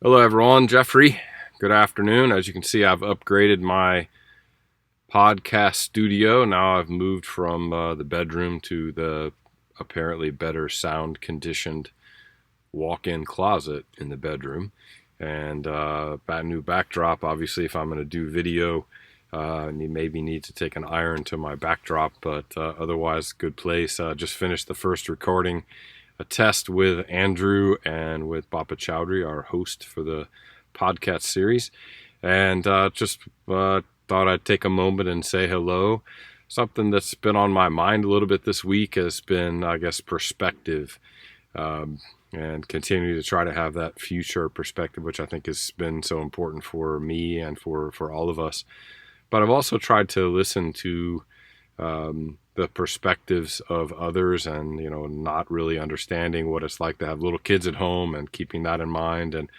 Hello, everyone. Jeffrey. Good afternoon. As you can see, I've upgraded my podcast studio. Now I've moved from the bedroom to the apparently better sound conditioned walk-in closet in the bedroom. And that new backdrop, obviously, if I'm going to do video, maybe need to take an iron to my backdrop, but otherwise, good place. Just finished the first recording, a test with Andrew and with Bapa Chowdhury, our host for the podcast series, and thought I'd take a moment and say hello. Something that's been on my mind a little bit this week has been, I guess, perspective, and continue to try to have that future perspective, which I think has been so important for me and for all of us. But I've also tried to listen to the perspectives of others, and not really understanding what it's like to have little kids at home and keeping that in mind, and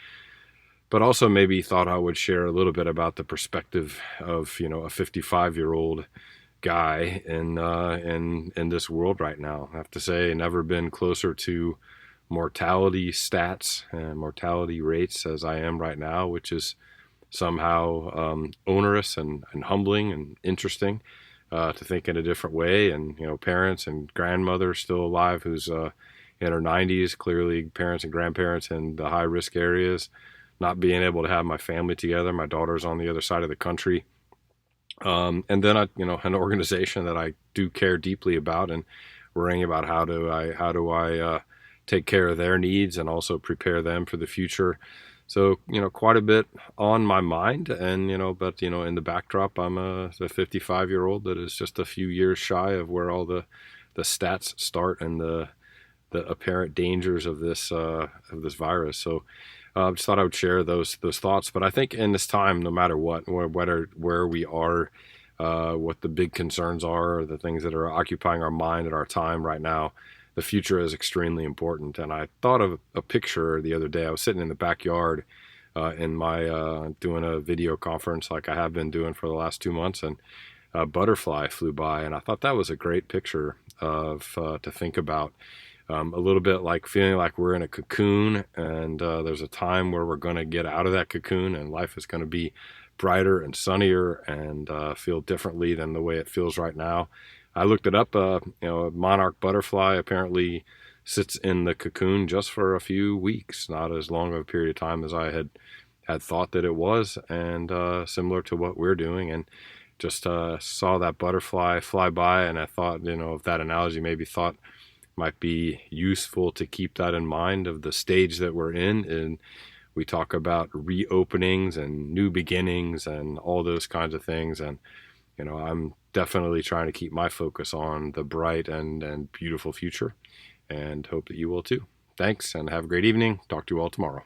but also maybe thought I would share a little bit about the perspective of a 55-year-old guy in this world right now. I have to say, never been closer to mortality stats and mortality rates as I am right now, which is somehow onerous and humbling and interesting to think in a different way. And parents and grandmother still alive who's in her 90s, clearly parents and grandparents in the high risk areas, not being able to have my family together. My daughter's on the other side of the country. And then an organization that I do care deeply about, and worrying about how do I take care of their needs and also prepare them for the future. So, quite a bit on my mind, and, but, in the backdrop, I'm a 55-year-old that is just a few years shy of where all the stats start and the apparent dangers of this virus. So, just thought I would share those thoughts. But I think in this time, no matter what, where we are, what the big concerns are, the things that are occupying our mind at our time right now, the future is extremely important. And I thought of a picture the other day. I was sitting in the backyard in my doing a video conference like I have been doing for the last 2 months, and a butterfly flew by, and I thought that was a great picture of to think about. A little bit like feeling like we're in a cocoon, and there's a time where we're going to get out of that cocoon, and life is going to be brighter and sunnier and feel differently than the way it feels right now. I looked it up. A monarch butterfly apparently sits in the cocoon just for a few weeks, not as long of a period of time as I had thought that it was, and similar to what we're doing. And just saw that butterfly fly by, and I thought, of that analogy, maybe thought might be useful to keep that in mind of the stage that we're in. And we talk about reopenings and new beginnings and all those kinds of things. And, I'm definitely trying to keep my focus on the bright and beautiful future, and hope that you will too. Thanks, and have a great evening. Talk to you all tomorrow.